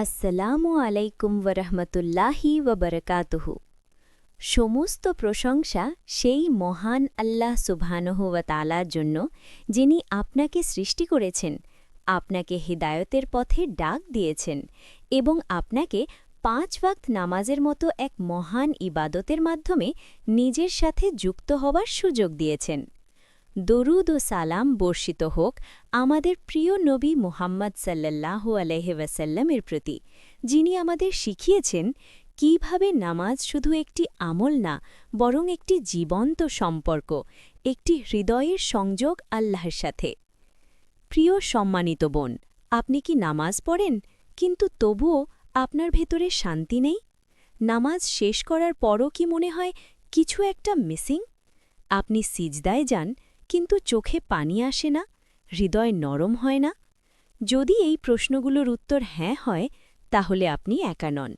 আসসালামু আলাইকুম ওরহমতুল্লাহি ওবরকাতুহু। সমস্ত প্রশংসা সেই মহান আল্লাহ সুবহানাহু ওয়া তাআলার জন্য, যিনি আপনাকে সৃষ্টি করেছেন, আপনাকে হিদায়তের পথে ডাক দিয়েছেন এবং আপনাকে ৫ ওয়াক্ত নামাজের মতো এক মহান ইবাদতের মাধ্যমে নিজের সাথে যুক্ত হওয়ার সুযোগ দিয়েছেন। দরুদ ও সালাম বর্ষিত হোক আমাদের প্রিয় নবী মুহাম্মদ সাল্লাল্লাহু আলাইহি ওয়াসাল্লামের প্রতি, যিনি আমাদের শিখিয়েছেন কিভাবে নামাজ শুধু একটি আমল না, বরং একটি জীবন্ত সম্পর্ক, একটি হৃদয়ের সংযোগ আল্লাহর সাথে। প্রিয় সম্মানিত বোন, আপনি কি নামাজ পড়েন, কিন্তু তবুও আপনার ভেতরে শান্তি নেই? নামাজ শেষ করার পরও কি মনে হয় কিছু একটা মিসিং? আপনি সিজদায় যান, কিন্তু চোখে পানি আসে না, হৃদয় নরম হয় না? যদি এই প্রশ্নগুলোর উত্তর হ্যাঁ হয়, তাহলে আপনি একা নন।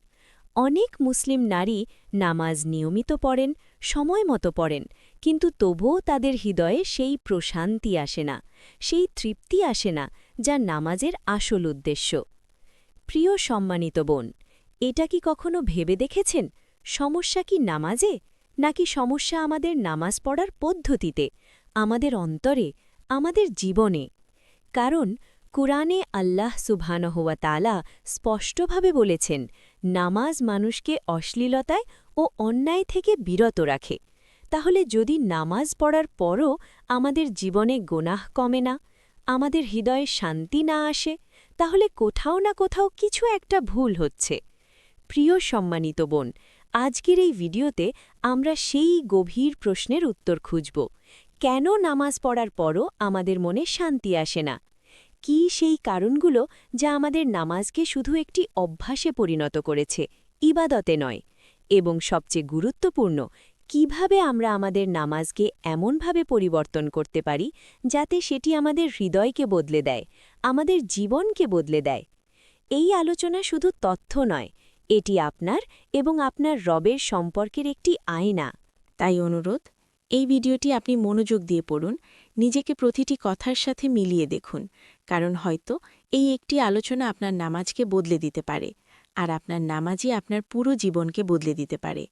অনেক মুসলিম নারী নামাজ নিয়মিত পড়েন, সময় মতো পড়েন, কিন্তু তবুও তাদের হৃদয়ে সেই প্রশান্তি আসে না, সেই তৃপ্তি আসে না, যা নামাজের আসল উদ্দেশ্য। প্রিয় সম্মানিত বোন, এটা কি কখনো ভেবে দেখেছেন সমস্যা কি নামাজে, নাকি সমস্যা আমাদের নামাজ পড়ার পদ্ধতিতে, আমাদের অন্তরে, আমাদের জীবনে? কারণ কুরআনে আল্লাহ সুবহানাহু ওয়া তাআলা স্পষ্টভাবে বলেছেন, নামাজ মানুষকে অশ্লীলতায় ও অন্যায় থেকে বিরত রাখে। তাহলে যদি নামাজ পড়ার পরও আমাদের জীবনে গোনাহ কমে না, আমাদের হৃদয়ে শান্তি না আসে, তাহলে কোথাও না কোথাও কিছু একটা ভুল হচ্ছে। প্রিয় সম্মানিত বোন, আজকের এই ভিডিওতে আমরা সেই গভীর প্রশ্নের উত্তর খুঁজব। কেন নামাজ পড়ার পরও আমাদের মনে শান্তি আসে না? কি সেই কারণগুলো যা আমাদের নামাজকে শুধু একটি অভ্যাসে পরিণত করেছে, ইবাদতে নয়? এবং সবচেয়ে গুরুত্বপূর্ণ, কিভাবে আমরা আমাদের নামাজকে এমনভাবে পরিবর্তন করতে পারি যাতে সেটি আমাদের হৃদয়কে বদলে দেয়, আমাদের জীবনকে বদলে দেয়? এই আলোচনা শুধু তথ্য নয়, এটি আপনার এবং আপনার রবের সম্পর্কের একটি আয়না। তাই অনুরোধ, এই ভিডিওটি আপনি মনোযোগ দিয়ে পড়ুন, নিজেকে প্রতিটি কথার সাথে মিলিয়ে দেখুন, কারণ হয়তো এই একটি আলোচনা আপনার নামাজকে বদলে দিতে পারে, আর আপনার নামাজই আপনার পুরো জীবনকে বদলে দিতে পারে।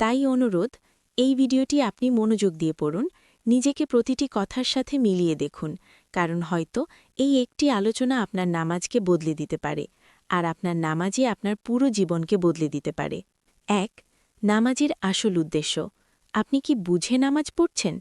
তাই অনুরোধ, এই ভিডিওটি আপনি মনোযোগ দিয়ে পড়ুন, নিজেকে প্রতিটি কথার সাথে মিলিয়ে দেখুন, কারণ হয়তো এই একটি আলোচনা আপনার নামাজকে বদলে দিতে পারে, আর আপনার নামাজই আপনার পুরো জীবনকে বদলে দিতে পারে। ১. নামাজের আসল উদ্দেশ্য। আপনি কি বুঝে নামাজ পড়ছেন?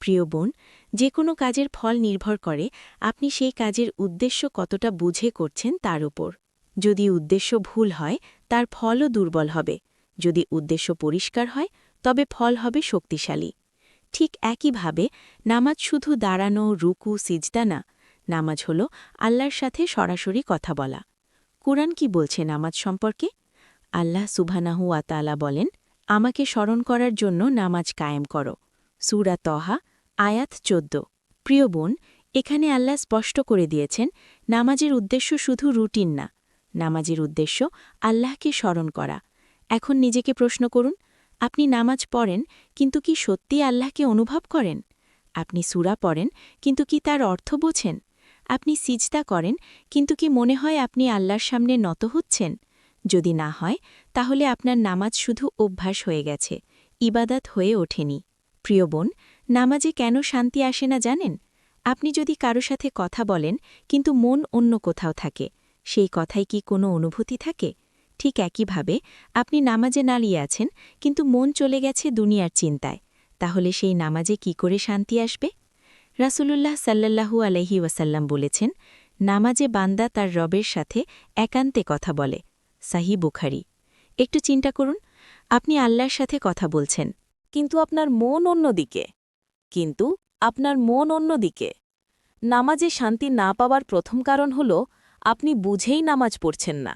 প্রিয় বোন, যে কোনো কাজের ফল নির্ভর করে আপনি সেই কাজের উদ্দেশ্য কতটা বুঝে করছেন তার উপর। যদি উদ্দেশ্য ভুল হয়, তার ফলও দুর্বল হবে। যদি উদ্দেশ্য পরিষ্কার হয়, তবে ফল হবে শক্তিশালী। ঠিক একইভাবে নামাজ শুধু দাঁড়ানো, রুকু, সিজদা না। নামাজ হল আল্লাহর সাথে সরাসরি কথা বলা। কুরআন কি বলছে নামাজ সম্পর্কে? আল্লাহ সুবহানাহু ওয়া তাআলা বলেন, আমাকে স্মরণ করার জন্য নামাজ কায়েম করো। সূরা তহা, আয়াত ১৪। প্রিয় বোন, এখানে আল্লাহ স্পষ্ট করে দিয়েছেন, নামাজের উদ্দেশ্য শুধু রুটিন না, নামাজের উদ্দেশ্য আল্লাহকে স্মরণ করা। এখন নিজেকে প্রশ্ন করুন, আপনি নামাজ পড়েন, কিন্তু কি সত্যি আল্লাহকে অনুভব করেন? আপনি সূরা পড়েন, কিন্তু কি তার অর্থ বোঝেন? আপনি সিজদা করেন, কিন্তু কি মনে হয় আপনি আল্লাহর সামনে নত হচ্ছেন? যদি না হয়, তাহলে আপনার নামাজ শুধু অভ্যাস হয়ে গেছে, ইবাদত হয়ে ওঠেনি। প্রিয় বোন, নামাজে কেন শান্তি আসে না জানেন? আপনি যদি কারো সাথে কথা বলেন, কিন্তু মন অন্য কোথাও থাকে, সেই কথায় কি কোনো অনুভূতি থাকে? ঠিক একইভাবে আপনি নামাজে দাঁড়িয়ে আছেন, কিন্তু মন চলে গেছে দুনিয়ার চিন্তায়, তাহলে সেই নামাজে কি করে শান্তি আসবে? রাসূলুল্লাহ সাল্লাল্লাহু আলাইহি ওয়াসাল্লাম বলেছেন, নামাজে বান্দা তার রবের সাথে একান্তে কথা বলে। সাহিহ বুখারী। একটু চিন্তা করুন, আপনি আল্লাহর সাথে কথা বলছেন, কিন্তু আপনার মন অন্যদিকে। নামাজে শান্তি না পাওয়ার প্রথম কারণ হল আপনি বুঝেই নামাজ পড়ছেন না।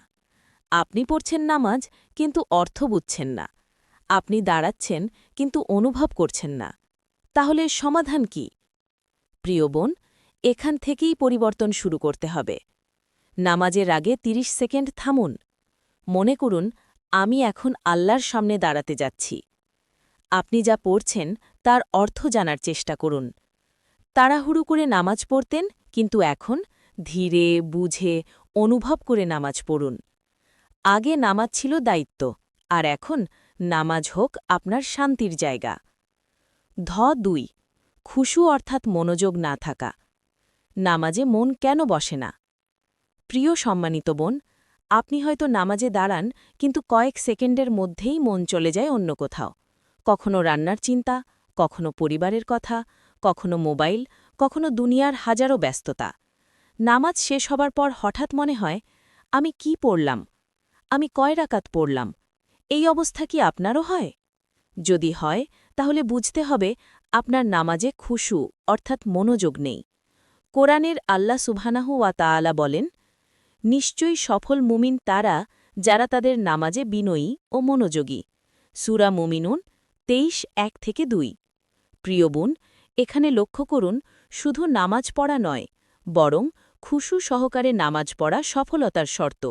আপনি পড়ছেন নামাজ, কিন্তু অর্থ বুঝছেন না। আপনি দাঁড়াচ্ছেন, কিন্তু অনুভব করছেন না। তাহলে সমাধান কি? প্রিয় বোন, এখান থেকেই পরিবর্তন শুরু করতে হবে। নামাজের আগে ৩০ সেকেন্ড থামুন। মনে করুন, আমি এখন আল্লাহর সামনে দাঁড়াতে যাচ্ছি। আপনি যা পড়ছেন তার অর্থ জানার চেষ্টা করুন। তাড়াহুড়ো করে নামাজ পড়তেন, কিন্তু এখন ধীরে, বুঝে, অনুভব করে নামাজ পড়ুন। আগে নামাজ ছিল দায়িত্ব, আর এখন নামাজ হোক আপনার শান্তির জায়গা। 2 খুশু অর্থাৎ মনোযোগ না থাকা। নামাজে মন কেন বসে না? প্রিয় সম্মানিত বোন, আপনি হয়তো নামাজে দাঁড়ান, কিন্তু কয়েক সেকেন্ডের মধ্যেই মন চলে যায় অন্য কোথাও। কখনো রান্নার চিন্তা, কখনো পরিবারের কথা, কখনো মোবাইল, কখনো দুনিয়ার হাজারো ব্যস্ততা। নামাজ শেষ হবার পর হঠাৎ মনে হয়, আমি কি পড়লাম? আমি কয় রাকাত পড়লাম? এই অবস্থা কি আপনারও হয়? যদি হয়, তাহলে বুঝতে হবে আপনার নামাজে খুশু অর্থাৎ মনোযোগ নেই। কোরআনের আল্লাহ সুবহানাহু ওয়া তাআলা বলেন, নিশ্চয়ই সফল মুমিন তারা যারা তাদের নামাজে বিনয়ী ও মনোযোগী। সূরা মুমিনুন 23:1-2। প্রিয় বোন, এখানে লক্ষ্য করুন, শুধু নামাজ পড়া নয়, বরং খুশু সহকারে নামাজ পড়া সফলতার শর্ত।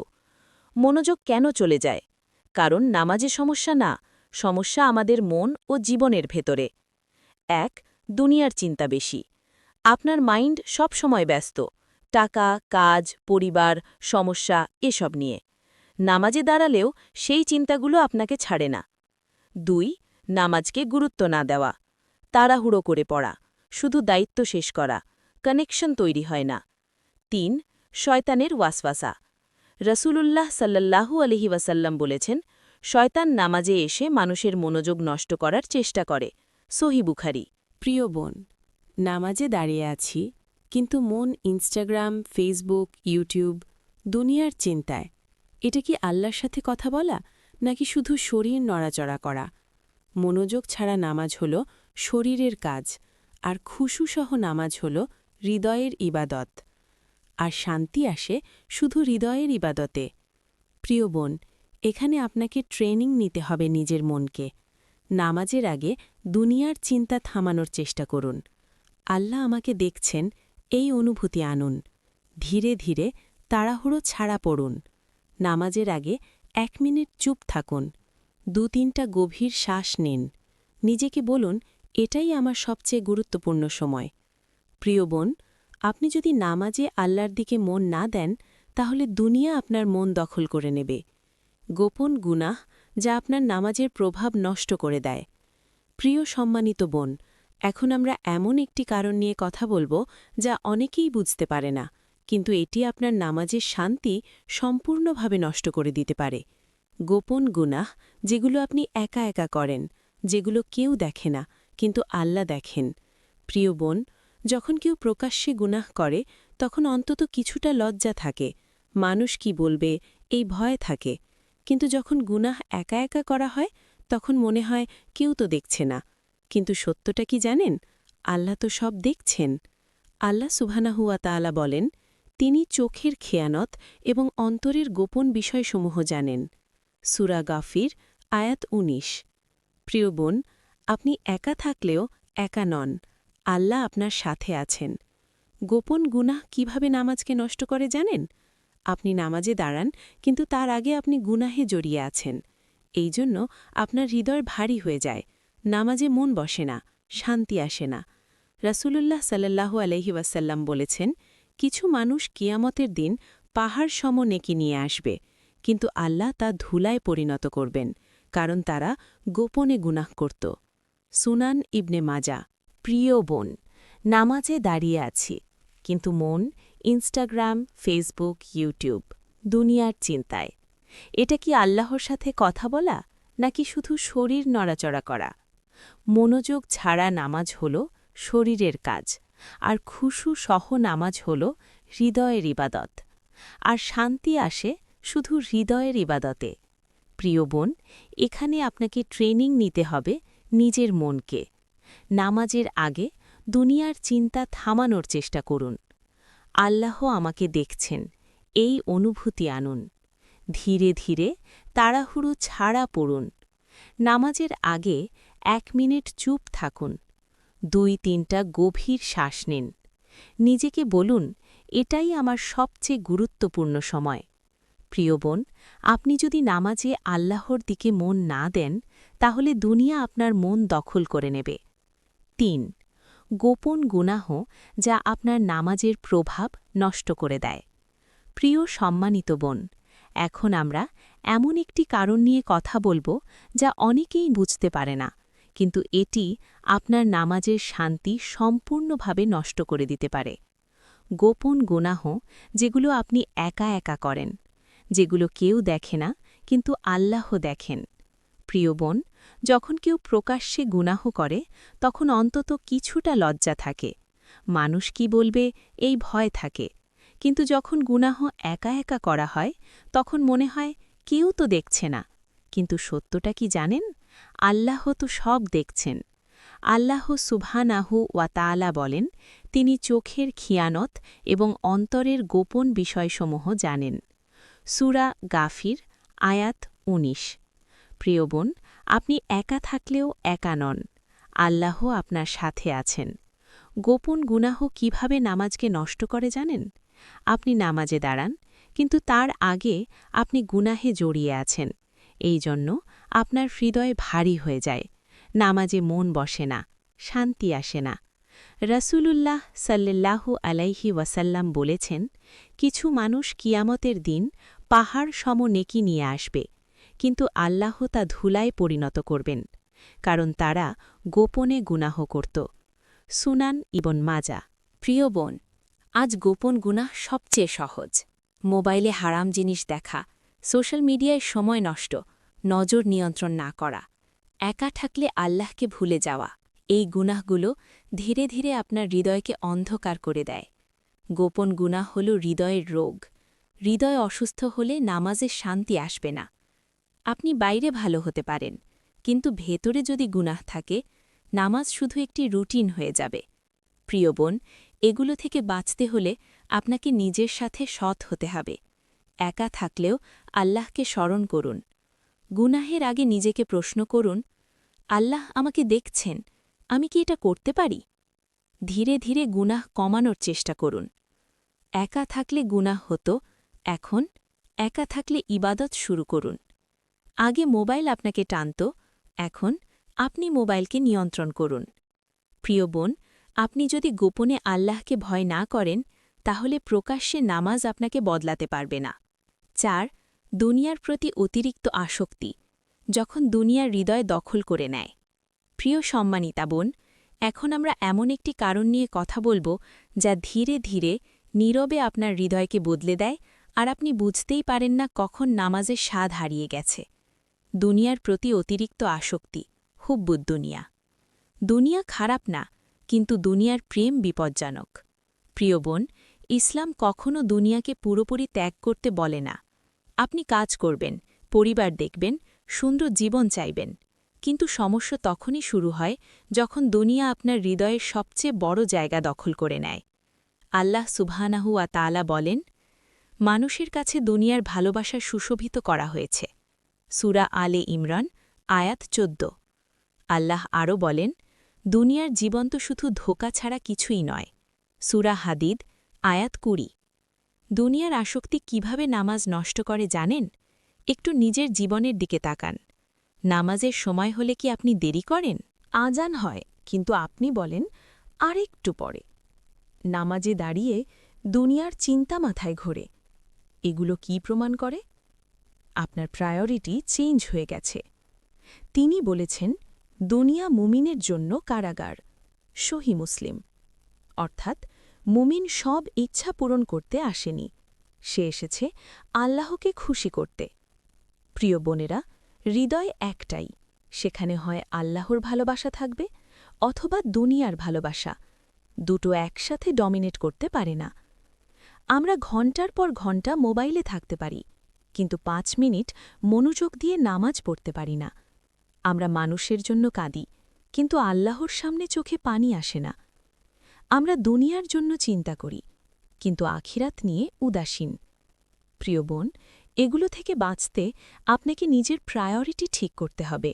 মনোযোগ কেন চলে যায়? কারণ নামাজে সমস্যা না, সমস্যা আমাদের মন ও জীবনের ভেতরে। 1 দুনিয়ার চিন্তা বেশি। আপনার মাইন্ড সব সময় ব্যস্ত, টাকা, কাজ, পরিবার, সমস্যা এসব নিয়ে। নামাজে দাঁড়ালেও সেই চিন্তাগুলো আপনাকে ছাড়ে না। 2 নামাজকে গুরুত্ব না দেওয়া। তাড়াহুড়ো করে পড়া, শুধু দায়িত্ব শেষ করা, কানেকশন তৈরি হয় না। 3 শয়তানের ওয়াসওয়াসা। রসূলুল্লাহ সাল্লাল্লাহু আলাইহি ওয়াসাল্লাম বলেছেন, শয়তান নামাজে এসে মানুষের মনোযোগ নষ্ট করার চেষ্টা করে। সহিহ বুখারী। প্রিয় বোন, নামাজে দাঁড়িয়ে আছি, কিন্তু মন ইনস্টাগ্রাম, ফেসবুক, ইউটিউব, দুনিয়ার চিন্তায়। এটা কি আল্লাহর সাথে কথা বলা, নাকি শুধু শরীর নড়াচড়া করা? মনোযোগ ছাড়া নামাজ হল শরীরের কাজ, আর খুশুসহ নামাজ হল হৃদয়ের ইবাদত। আর শান্তি আসে শুধু হৃদয়ের ইবাদতে। প্রিয় বোন, এখানে আপনাকে ট্রেনিং নিতে হবে নিজের মনকে। নামাজের আগে দুনিয়ার চিন্তা থামানোর চেষ্টা করুন। আল্লাহ আমাকে দেখছেন, এই অনুভূতি আনুন। ধীরে ধীরে তাড়াহুড়ো ছাড়া পড়ুন। নামাজের আগে 1 মিনিট চুপ থাকুন। 2-3টা গভীর শ্বাস নিন। নিজেকে বলুন, এটাই আমার সবচেয়ে গুরুত্বপূর্ণ সময়। প্রিয় বোন, আপনি যদি নামাজে আল্লাহর দিকে মন না দেন, তাহলে দুনিয়া আপনার মন দখল করে নেবে। গোপন গুনাহ যা আপনার নামাজের প্রভাব নষ্ট করে দেয়। প্রিয় সম্মানিত বোন, এখন আমরা এমন একটি কারণ নিয়ে কথা বলবো যা অনেকেই বুঝতে পারে না, কিন্তু এটি আপনার নামাজের শান্তি সম্পূর্ণভাবে নষ্ট করে দিতে পারে। গোপন গুনাহ, যেগুলো আপনি একা একা করেন, যেগুলো কেউ দেখে না, কিন্তু আল্লাহ দেখেন। প্রিয় বোন, যখন কেউ প্রকাশ্যে গুনাহ করে, তখন অন্তত কিছুটা লজ্জা থাকে, মানুষ কি বলবে এই ভয় থাকে। কিন্তু যখন গুনাহ একা একা করা হয়, তখন মনে হয় কেউ তো দেখছে না। কিন্তু সত্যটা কি জানেন? আল্লাহ তো সব দেখছেন। আল্লাহ সুবহানাহু ওয়া তাআলা বলেন, তিনি চোখের খেয়ানত এবং অন্তরের গোপন বিষয়সমূহ জানেন। সূরা গাফির আয়াত 19। প্রিয় বোন, আপনি একা থাকলেও একা নন, আল্লাহ আপনার সাথে আছেন। গোপন গুনাহ কিভাবে নামাজকে নষ্ট করে জানেন? আপনি নামাজে দাঁড়ান, কিন্তু তার আগে আপনি গুনাহে জড়িয়ে আছেন। এই জন্য আপনার হৃদয় ভারী হয়ে যায়, নামাজে মন বসে না, শান্তি আসে না। রাসূলুল্লাহ সাল্লাল্লাহু আলাইহি ওয়াসাল্লাম বলেছেন, কিছু মানুষ কিয়ামতের দিন পাহাড় সম নেকি নিয়ে আসবে, কিন্তু আল্লাহ তা ধুলায় পরিণত করবেন, কারণ তারা গোপনে গুনাহ করত। সুনান ইবনে মাজা। প্রিয় বোন, নামাজে দাঁড়িয়ে আছি, কিন্তু মন ইনস্টাগ্রাম, ফেসবুক, ইউটিউব, দুনিয়ার চিন্তায়। এটা কি আল্লাহর সাথে কথা বলা, নাকি শুধু শরীর নড়াচড়া করা? মনোযোগ ছাড়া নামাজ হল শরীরের কাজ, আর খুশু সহ নামাজ হল হৃদয়ের ইবাদত। আর শান্তি আসে শুধু হৃদয়ের ইবাদতে। প্রিয় বোন, এখানে আপনাকে ট্রেনিং নিতে হবে নিজের মনকে। নামাজের আগে দুনিয়ার চিন্তা থামানোর চেষ্টা করুন। আল্লাহ আমাকে দেখছেন, এই অনুভূতি আনুন। ধীরে ধীরে তাড়াহুড়ো ছাড়া পড়ুন। নামাজের আগে 1 মিনিট চুপ থাকুন। 2-3টা গভীর শ্বাস নিন। নিজেকে বলুন, এটাই আমার সবচেয়ে গুরুত্বপূর্ণ সময়। প্রিয় বোন, আপনি যদি নামাজে আল্লাহর দিকে মন না দেন, তাহলে দুনিয়া আপনার মন দখল করে নেবে। 3 গোপন গুনাহ যা আপনার নামাজের প্রভাব নষ্ট করে দেয়। প্রিয় সম্মানিত বোন, এখন আমরা এমন একটি কারণ নিয়ে কথা বলবো যা অনেকেই বুঝতে পারে না, কিন্তু এটি আপনার নামাজের শান্তি সম্পূর্ণভাবে নষ্ট করে দিতে পারে। গোপন গুনাহ, যেগুলো আপনি একা একা করেন, যেগুলো কেউ দেখে না কিন্তু আল্লাহ দেখেন। প্রিয় বোন, যখন কেউ প্রকাশ্যে গুনাহ করে তখন অন্তত কিছুটা লজ্জা থাকে, মানুষ কি বলবে এই ভয় থাকে। কিন্তু যখন গুনাহ একা একা করা হয় তখন মনে হয় কেউ তো দেখছে না। কিন্তু সত্যটা কি জানেন? আল্লাহ তো সব দেখছেন। আল্লাহ সুবহানাহু ওয়া তাআলা বলেন, তিনি চোখের খিয়ানত এবং অন্তরের গোপন বিষয়সমূহ জানেন। সূরা গাফির, আয়াত ১৯। প্রিয় বোন, আপনি একা থাকলেও একা নন, আল্লাহ আপনার সাথে আছেন। গোপন গুনাহ কিভাবে নামাজকে নষ্ট করে জানেন? আপনি নামাজে দাঁড়ান, কিন্তু তার আগে আপনি গুনাহে জড়িয়ে আছেন। এই জন্য আপনার হৃদয় ভারী হয়ে যায়, নামাজে মন বসে না, শান্তি আসে না। রাসূলুল্লাহ সাল্লাল্লাহু আলাইহি ওয়াসাল্লাম বলেছেন, কিছু মানুষ কিয়ামতের দিন পাহাড় সম নেকি নিয়ে আসবে, কিন্তু আল্লাহ তা ধুলায় পরিণত করবেন, কারণ তারা গোপনে গুনাহ করত। সুনান ইবন মাজা। প্রিয় বোন, আজ গোপন গুনাহ সবচেয়ে সহজ। মোবাইলে হারাম জিনিস দেখা, সোশ্যাল মিডিয়ায় সময় নষ্ট, নজর নিয়ন্ত্রণ না করা, একা থাকলে আল্লাহকে ভুলে যাওয়া, এই গুনাহগুলো ধীরে ধীরে আপনার হৃদয়কে অন্ধকার করে দেয়। গোপন গুনাহ হল হৃদয়ের রোগ। হৃদয় অসুস্থ হলে নামাজে শান্তি আসবে না। আপনি বাইরে ভালো হতে পারেন, কিন্তু ভেতরে যদি গুনাহ থাকে, নামাজ শুধু একটি রুটিন হয়ে যাবে। প্রিয় বোন, এগুলো থেকে বাঁচতে হলে আপনাকে নিজের সাথে সৎ হতে হবে। একা থাকলেও আল্লাহকে স্মরণ করুন। গুনাহের আগে নিজেকে প্রশ্ন করুন, আল্লাহ আমাকে দেখছেন, আমি কি এটা করতে পারি? ধীরে ধীরে গুনাহ কমানোর চেষ্টা করুন। একা থাকলে গুনাহ হতো, এখন একা থাকলে ইবাদত শুরু করুন। আগে মোবাইল আপনাকে টানত, এখন আপনি মোবাইলকে নিয়ন্ত্রণ করুন। প্রিয় বোন, আপনি যদি গোপনে আল্লাহকে ভয় না করেন, তাহলে প্রকাশ্যে নামাজ আপনাকে বদলাতে পারবে না। ৪. দুনিয়ার প্রতি অতিরিক্ত আসক্তি, যখন দুনিয়ার হৃদয় দখল করে নেয়। প্রিয় সম্মানিতা বোন, এখন আমরা এমন একটি কারণ নিয়ে কথা বলবো যা ধীরে ধীরে নীরবে আপনার হৃদয়কে বদলে দেয়, আর আপনি বুঝতেই পারেন না কখন নামাজের স্বাদ হারিয়ে গেছে। দুনিয়ার প্রতি অতিরিক্ত আসক্তি, হুব্বুদ দুনিয়া। দুনিয়া খারাপ না, কিন্তু দুনিয়ার প্রেম বিপজ্জনক। প্রিয় বোন, ইসলাম কখনও দুনিয়াকে পুরোপুরি ত্যাগ করতে বলে না। আপনি কাজ করবেন, পরিবার দেখবেন, সুন্দর জীবন চাইবেন, কিন্তু সমস্যা তখনই শুরু হয় যখন দুনিয়া আপনার হৃদয়ের সবচেয়ে বড় জায়গা দখল করে নেয়। আল্লাহ সুবহানাহু ওয়া তাআলা বলেন, মানুষের কাছে দুনিয়ার ভালোবাসা সুশোভিত করা হয়েছে। সূরা আলে ইমরান, আয়াত ১৪। আল্লাহ আরও বলেন, দুনিয়ার জীবন তো শুধু ধোঁকা ছাড়া কিছুই নয়। সূরা হাদিদ, আয়াত ২০। দুনিয়ার আসক্তি কিভাবে নামাজ নষ্ট করে জানেন? একটু নিজের জীবনের দিকে তাকান। নামাজের সময় হলে কি আপনি দেরি করেন? আজান হয়, কিন্তু আপনি বলেন আরেকটু পরে। নামাজে দাঁড়িয়ে দুনিয়ার চিন্তা মাথায় ঘোরে। এগুলো কি প্রমাণ করে? আপনার প্রায়োরিটি চেঞ্জ হয়ে গেছে। তিনি বলেছেন, দুনিয়া মুমিনের জন্য কারাগার। সহি মুসলিম। অর্থাৎ মুমিন সব ইচ্ছা পূরণ করতে আসেনি, সে এসেছে আল্লাহকে খুশি করতে। প্রিয় বোনেরা, হৃদয় একটাই, সেখানে হয় আল্লাহর ভালোবাসা থাকবে অথবা দুনিয়ার ভালোবাসা। দুটো একসাথে ডমিনেট করতে পারে না। আমরা ঘণ্টার পর ঘণ্টা মোবাইলে থাকতে পারি, কিন্তু ৫ মিনিট মনোযোগ দিয়ে নামাজ পড়তে পারি না। আমরা মানুষের জন্য কাঁদি, কিন্তু আল্লাহর সামনে চোখে পানি আসে না। আমরা দুনিয়ার জন্য চিন্তা করি, কিন্তু আখিরাত নিয়ে উদাসীন। প্রিয় বোন, এগুলো থেকে বাঁচতে আপনাকে নিজের প্রায়োরিটি ঠিক করতে হবে।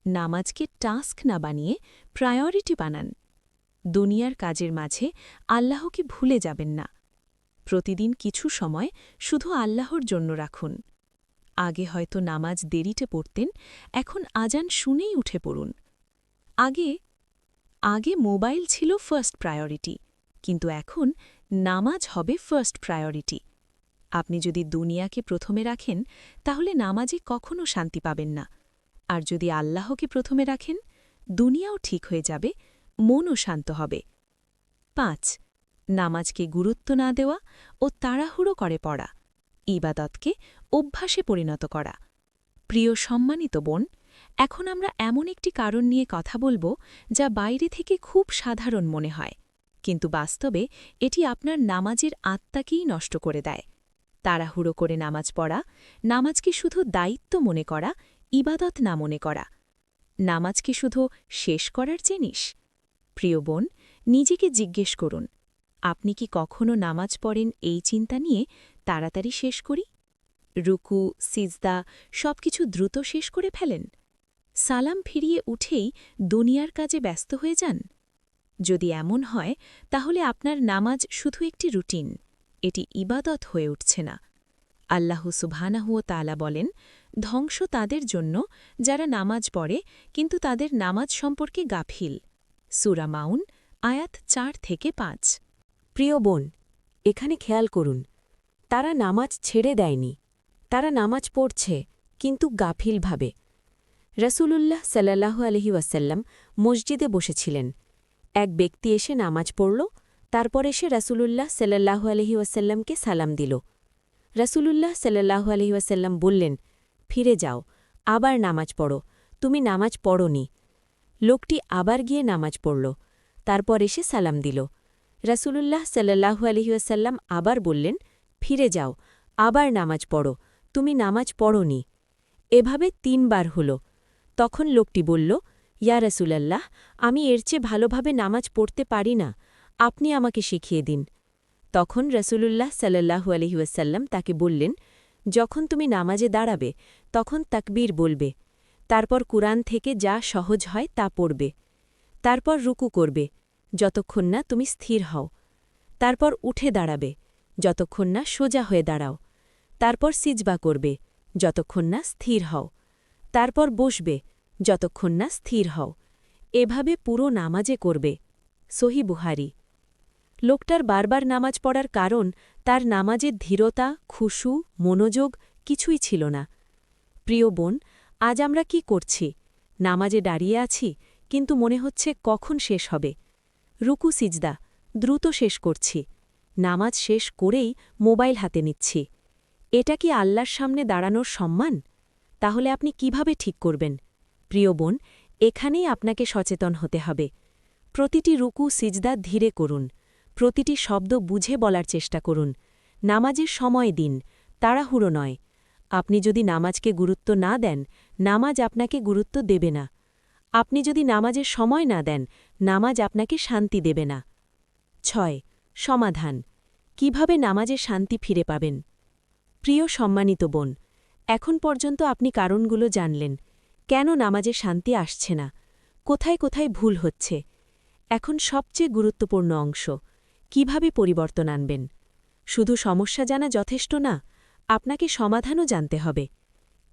নামাজকে টাস্ক না বানিয়ে প্রায়োরিটি বানান। দুনিয়ার কাজের মাঝে আল্লাহকে ভুলে যাবেন না। প্রতিদিন কিছু সময় শুধু আল্লাহর জন্য রাখুন। আগে হয়তো নামাজ দেরিতে পড়তেন, এখন আজান শুনেই উঠে পড়ুন। আগে মোবাইল ছিল ফার্স্ট প্রায়োরিটি, কিন্তু এখন নামাজ হবে ফার্স্ট প্রায়োরিটি। আপনি যদি দুনিয়াকে প্রথমে রাখেন তাহলে নামাজে কখনো শান্তি পাবেন না, আর যদি আল্লাহকে প্রথমে রাখেন দুনিয়াও ঠিক হয়ে যাবে, মনও শান্ত হবে। ৫ নামাজকে গুরুত্ব না দেওয়া ও তাড়াহুড়ো করে পড়া, ইবাদতকে অভ্যাসে পরিণত করা। প্রিয় সম্মানিত বোন, এখন আমরা এমন একটি কারণ নিয়ে কথা বলবো যা বাইরে থেকে খুব সাধারণ মনে হয়, কিন্তু বাস্তবে এটি আপনার নামাজের আত্মাকেই নষ্ট করে দেয়। তাড়াহুড়ো করে নামাজ পড়া, নামাজকে শুধু দায়িত্ব মনে করা, ইবাদত না মনে করা। নামাজকে শুধু শেষ করার জিনিস? প্রিয় বোন, নিজেকে জিজ্ঞেস করুন, আপনি কি কখনো নামাজ পড়েন এই চিন্তা নিয়ে তাড়াতাড়ি শেষ করি? রুকু, সিজদা সবকিছু দ্রুত শেষ করে ফেলেন? সালাম ফিরিয়ে উঠেই দুনিয়ার কাজে ব্যস্ত হয়ে যান? যদি এমন হয় তাহলে আপনার নামাজ শুধু একটি রুটিন, এটি ইবাদত হয়ে উঠছে না। আল্লাহ সুবহানাহু ওয়া তাআলা বলেন, ধ্বংস তাদের জন্য যারা নামাজ পড়ে কিন্তু তাদের নামাজ সম্পর্কে গাফিল। সূরা মাউন, আয়াত ৪-৫। প্রিয় বোন, এখানে খেয়াল করুন, তারা নামাজ ছেড়ে দেয়নি, তারা নামাজ পড়ছে কিন্তু গাফিলভাবে। রসূলুল্লাহ সাল্লাল্লাহু আলাইহি ওয়াসাল্লাম মসজিদে বসেছিলেন। এক ব্যক্তি এসে নামাজ পড়ল, তারপর এসে রসূলুল্লাহ সাল্লাল্লাহু আলাইহি ওয়াসাল্লামকে সালাম দিল। রসূলুল্লাহ সাল্লাল্লাহু আলাইহি ওয়াসাল্লাম বললেন, ফিরে যাও, আবার নামাজ পড়ো, তুমি নামাজ পড়োনি। লোকটি আবার গিয়ে নামাজ পড়ল, তারপর এসে সালাম দিল। রসূলুল্লাহ সাল্লাল্লাহু আলাইহি ওয়াসাল্লাম আবার বললেন, ফিরে যাও, আবার নামাজ পড়ো, তুমি নামাজ পড়োনি। এভাবে ৩ বার হল। তখন লোকটি বলল, ইয়া রাসূলাল্লাহ, আমি এর চেয়ে ভালোভাবে নামাজ পড়তে পারি না, আপনি আমাকে শিখিয়ে দিন। তখন রসূলুল্লাহ সাল্লাল্লাহু আলাইহি ওয়াসাল্লাম তাকে বললেন, যখন তুমি নামাজে দাঁড়াবে তখন তাকবীর বলবে, তারপর কুরআন থেকে যা সহজ হয় তা পড়বে, তারপর রুকু করবে যতক্ষণ না তুমি স্থির হও, তারপর উঠে দাঁড়াবে যতক্ষণ না সোজা হয়ে দাঁড়াও, তারপর সিজদা করবে যতক্ষণ না স্থির হও, তারপর বসবে যতক্ষণ না স্থির হও। এভাবে পুরো নামাজে করবে। সহিহ বুখারী। লোকটার বারবার নামাজ পড়ার কারণ তার নামাজের ধীরতা, খুশু, মনোযোগ কিছুই ছিল না। প্রিয় বোন, আজ আমরা কি করছি? নামাজে দাঁড়িয়ে আছি, কিন্তু মনে হচ্ছে কখন শেষ হবে। রুকু সিজদা দ্রুত শেষ করছি, নামাজ শেষ করেই মোবাইল হাতে নিচ্ছি। এটা কি আল্লাহর সামনে দাঁড়ানোর সম্মান? তাহলে আপনি কিভাবে ঠিক করবেন? প্রিয় বোন, এখানেই আপনাকে সচেতন হতে হবে। প্রতিটি রুকু সিজদা ধীরে করুন, প্রতিটি শব্দ বুঝে বলার চেষ্টা করুন। নামাজের সময় দিন, তাড়াহুড়ো নয়। আপনি যদি নামাজকে গুরুত্ব না দেন, নামাজ আপনাকে গুরুত্ব দেবে না। আপনি যদি নামাজের সময় না দেন, নামাজ আপনাকে শান্তি দেবে না। ৬ সমাধান, কিভাবে নামাজে শান্তি ফিরে পাবেন? প্রিয় সম্মানিত বোন, এখন পর্যন্ত আপনি কারণগুলো জানলেন, কেন নামাজে শান্তি আসছে না, কোথায় কোথায় ভুল হচ্ছে। এখন সবচেয়ে গুরুত্বপূর্ণ অংশ, কিভাবে পরিবর্তন আনবেন। শুধু সমস্যা জানা যথেষ্ট না, আপনাকে সমাধানও জানতে হবে।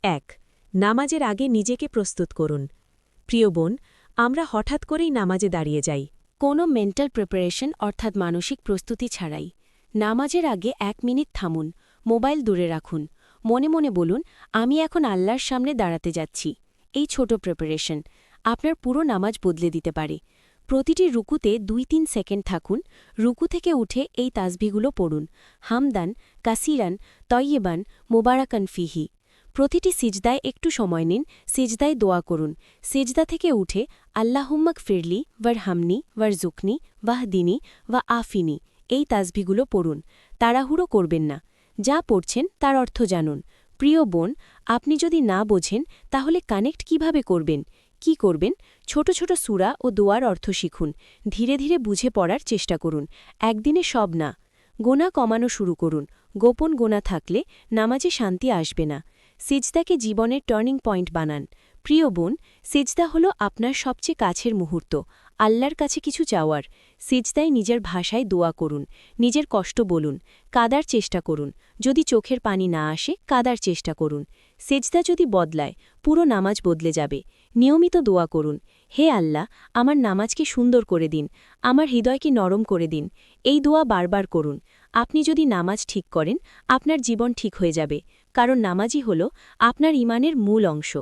১ নামাজের আগে নিজেকে প্রস্তুত করুন। প্রিয় বোন, আমরা হঠাৎ করেই নামাজে দাঁড়িয়ে যাই, কোনো মেন্টাল প্রিপারেশন অর্থাৎ মানসিক প্রস্তুতি ছাড়াই। নামাজের আগে ১ মিনিট থামুন, মোবাইল দূরে রাখুন, মনে মনে বলুন, আমি এখন আল্লাহর সামনে দাঁড়াতে যাচ্ছি। এই ছোট প্রিপারেশন আপনার পুরো নামাজ বদলে দিতে পারে। প্রতিটি রুকুতে ২-৩ সেকেন্ড থাকুন, রুকু থেকে উঠে এই তাসবিহগুলো পড়ুন, হামদান, কাসিরান, তয়্যিবান, মুবারাকান ফিহি। প্রতিটি সিজদায় একটু সময় নিন, সিজদায় দোয়া করুন। সিজদা থেকে উঠে আল্লাহুম্মাক ফিরলি ওয়ারহামনি ওয়ারজুকনি ওয়াহদিনি ওয়া আফিনি এই তাসবিহগুলো পড়ুন। তাড়াহুড়ো করবেন না, যা পড়ছেন তার অর্থ জানুন। প্রিয় বোন, আপনি যদি না বোঝেন তাহলে কানেক্ট কিভাবে করবেন? কি করবেন? ছোট ছোট সূরা ও দোয়ার অর্থ শিখুন, ধীরে ধীরে বুঝে পড়ার চেষ্টা করুন। একদিনে সব না। গোনা কমানো শুরু করুন, গোপন গোনা থাকলে নামাজে শান্তি আসবে না। সিজদাকে জীবনের টার্নিং পয়েন্ট বানান। প্রিয় বোন, সিজদা হল আপনার সবচেয়ে কাছের মুহূর্ত, আল্লাহর কাছে কিছু চাওয়ার। সিজদায় নিজের ভাষায় দোয়া করুন, নিজের কষ্ট বলুন, কাদার চেষ্টা করুন। যদি চোখের পানি না আসে, কাদার চেষ্টা করুন। সিজদা যদি বদলায়, পুরো নামাজ বদলে যাবে। নিয়মিত দোয়া করুন, হে আল্লাহ, আমার নামাজকে সুন্দর করে দিন, আমার হৃদয়কে নরম করে দিন। এই দোয়া বারবার করুন। আপনি যদি নামাজ ঠিক করেন আপনার জীবন ঠিক হয়ে যাবে, কারণ নামাজই হল আপনার ঈমানের মূল অংশ।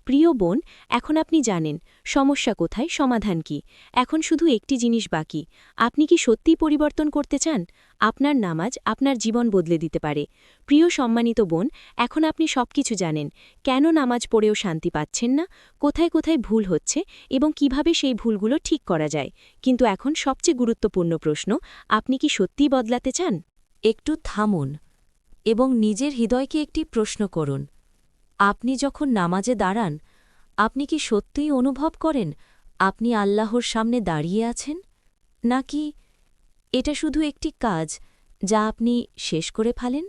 প্রিয় বোন, এখন আপনি জানেন সমস্যা কোথায়, সমাধান কি। এখন শুধু একটি জিনিস বাকি। আপনি কি সত্যিই পরিবর্তন করতে চান? আপনার নামাজ আপনার জীবন বদলে দিতে পারে। প্রিয় সম্মানিত বোন, এখন আপনি সবকিছু জানেন, কেন নামাজ পড়েও শান্তি পাচ্ছেন না, কোথায় কোথায় ভুল হচ্ছে এবং কিভাবে সেই ভুলগুলো ঠিক করা যায়। কিন্তু এখন সবচেয়ে গুরুত্বপূর্ণ প্রশ্ন, আপনি কি সত্যিই বদলাতে চান? একটু থামুন এবং নিজের হৃদয়কে একটি প্রশ্ন করুন। আপনি যখন নামাজে দাঁড়ান, আপনি কি সত্যিই অনুভব করেন আপনি আল্লাহর সামনে দাঁড়িয়ে আছেন, নাকি এটা শুধু একটি কাজ যা আপনি শেষ করে ফেলেন?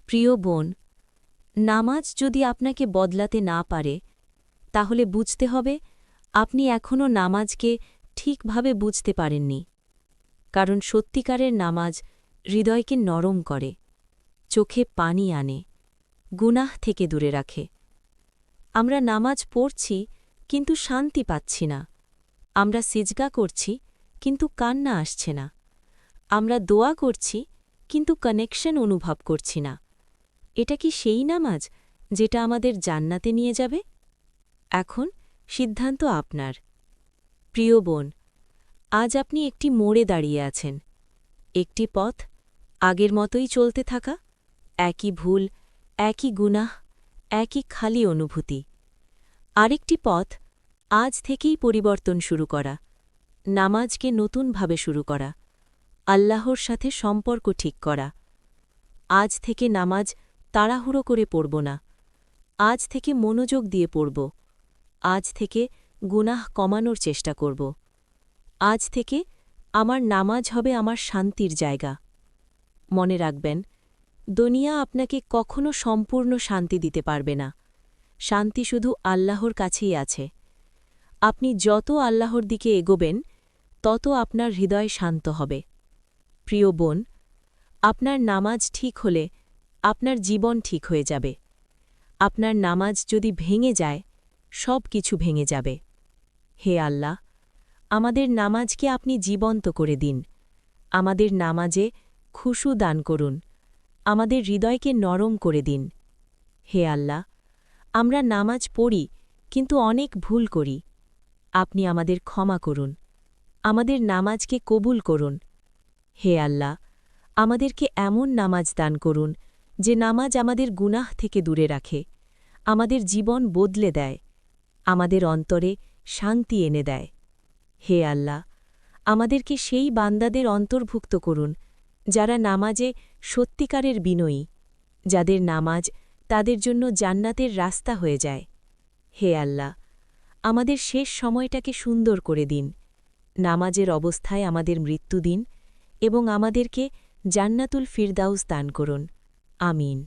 প্রিয় বোন, নামাজ যদি আপনাকে বদলাতে না পারে, তাহলে বুঝতে হবে আপনি এখনও নামাজকে ঠিকভাবে বুঝতে পারেননি। কারণ সত্যিকারের নামাজ হৃদয়কে নরম করে, চোখে পানি আনে, গুনাহ থেকে দূরে রাখে। আমরা নামাজ পড়ছি কিন্তু শান্তি পাচ্ছি না। আমরা সিজদা করছি কিন্তু কান্না আসছে না। আমরা দোয়া করছি কিন্তু কানেকশন অনুভব করছি না। এটা কি সেই নামাজ যেটা আমাদের জান্নাতে নিয়ে যাবে? এখন সিদ্ধান্ত আপনার। প্রিয় বোন, আজ আপনি একটি মোড়ে দাঁড়িয়ে আছেন। একটি পথ, আগের মতোই চলতে থাকা, একই ভুল, একই গুনাহ, একই খালি অনুভূতি। আরেকটি পথ, আজ থেকেই পরিবর্তন শুরু করা, নামাজকে নতুনভাবে শুরু করা, আল্লাহর সাথে সম্পর্ক ঠিক করা। আজ থেকে নামাজ তাড়াহুড়ো করে পড়ব না। আজ থেকে মনোযোগ দিয়ে পড়ব। আজ থেকে গুনাহ কমানোর চেষ্টা করব। আজ থেকে আমার নামাজ হবে আমার শান্তির জায়গা। মনে রাখবেন, দুনিয়া আপনাকে কখনো সম্পূর্ণ শান্তি দিতে পারবে না। শান্তি শুধু আল্লাহর কাছেই আছে। আপনি যত আল্লাহর দিকে এগোবেন, তত আপনার হৃদয় শান্ত হবে। প্রিয় বোন, আপনার নামাজ ঠিক হলে আপনার জীবন ঠিক হয়ে যাবে। আপনার নামাজ যদি ভেঙে যায়, সব কিছু ভেঙে যাবে। হে আল্লাহ, আমাদের নামাজকে আপনি জীবন্ত করে দিন। আমাদের নামাজে খুশু দান করুন। আমাদের হৃদয়কে নরম করে দিন। হে আল্লাহ, আমরা নামাজ পড়ি কিন্তু অনেক ভুল করি। আপনি আমাদের ক্ষমা করুন। আমাদের নামাজকে কবুল করুন। হে আল্লাহ, আমাদেরকে এমন নামাজ দান করুন যে নামাজ আমাদের গুনাহ থেকে দূরে রাখে, আমাদের জীবন বদলে দেয়, আমাদের অন্তরে শান্তি এনে দেয়। হে আল্লাহ, আমাদেরকে সেই বান্দাদের অন্তর্ভুক্ত করুন যারা নামাজে সত্যিকারের বিনয়ী, যাদের নামাজ তাদের জন্য জান্নাতের রাস্তা হয়ে যায়। হে আল্লাহ, আমাদের শেষ সময়টাকে সুন্দর করে দিন। নামাজের অবস্থায় আমাদের মৃত্যু দিন এবং আমাদেরকে জান্নাতুল ফিরদাউস দান করুন। আমিন।